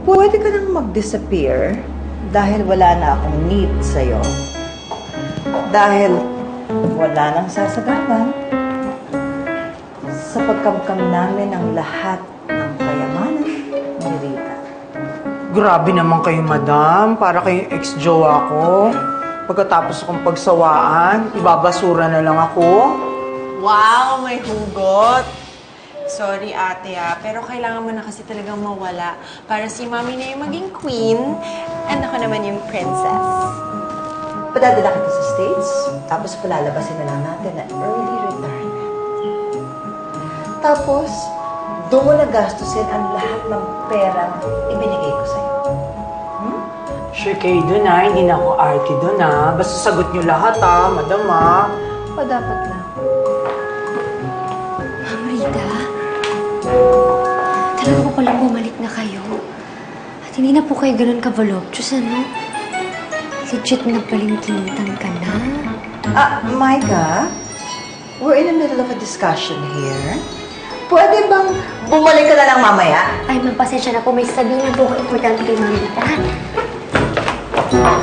Pwede ka nang mag-disappear dahil wala na akong need sa'yo. Dahil wala nang sasagawan sa pagkamkam namin ang lahat ng kayamanan ni Rita. Grabe naman kayo, madam. Para kayong ex-jowa ko. Pagkatapos akong pagsawaan, ibabasura na lang ako. Wow, may hugot! Sorry, ate, pero kailangan mo na kasi talagang mawala para si mami na yung maging queen and ako naman yung princess. Padadala kita sa States, tapos palalabasin na lang natin na early retirement. Tapos, doon mo na gastusin ang lahat ng perang ibinigay ko sa'yo. Sure kayo dun, hindi na ako arty dun, Basta sagot niyo lahat, madam, O dapat lang. Ma'am Rita, talaga po palang bumalik na kayo. At hindi na po kayo ganun ka-voluptuous, ano? Legit na palingkinitan ka na. Micah, we're in the middle of a discussion here. Pwede bang bumalik ka na lang mamaya? Ay, ma'am, pasensya na po. May sabihin na po ko importante kay Ma'am Rita. Ma'am,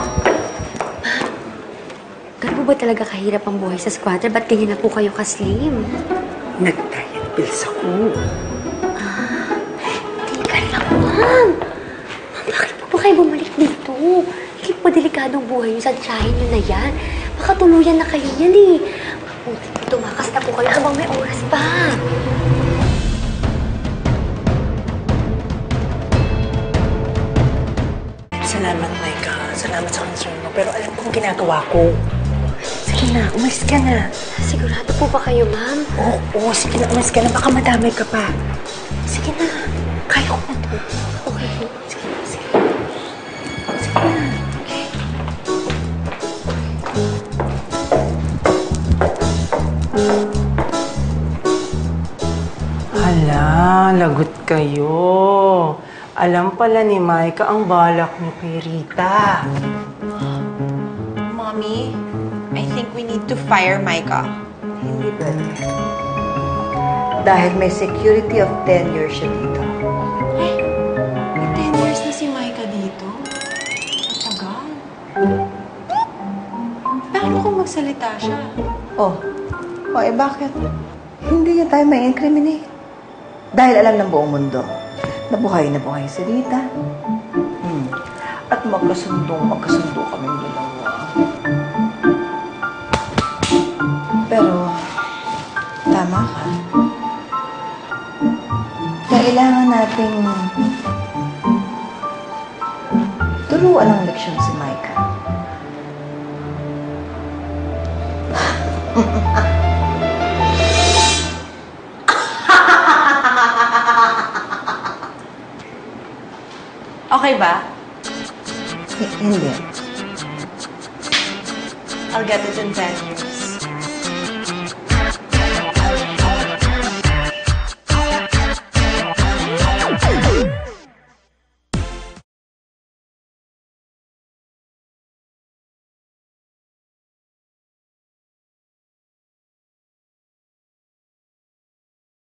ganun po ba talaga kahirap ang buhay sa squatter? Ba't ganyan na po kayo ka-slim? Nag-diet pills ako. Teka lang, ma'am. Bakit po kayo bumalik dito? Hindi po delikadong buhay yung sa tsahin nyo na yan. Baka tuluyan na kayo yan, eh. Mabuti po, tumakas na po kayo habang may oras pa. Salamat, Micah. Salamat sa concern mo. Pero alam kong ginagawa ko. Sige na, umalis ka na. Sigurado po ba kayo, ma'am? Oo, sige na, umalis ka na. Baka madamay ka pa. Sige na. Kaya ko na to. Okay po. Sige na, sige. Sige na. Okay. Hala, lagot kayo. Alam pala ni Micah ang balak niyo kay Rita. Mommy, I think we need to fire Micah. Hindi pwede. Dahil may security of 10 years siya dito. Eh, may 10 years na si Micah dito. Matagal. Paano kung magsalita siya? Bakit? Hindi niya tayo may incriminate. Dahil alam ng buong mundo na buhay si Rita. At magkasundo kaming dalawa. Pero, tama ka. Kailangan nating turuan ng leksyon si Micah. Okay ba? Hindi. I'll get it in 10 years.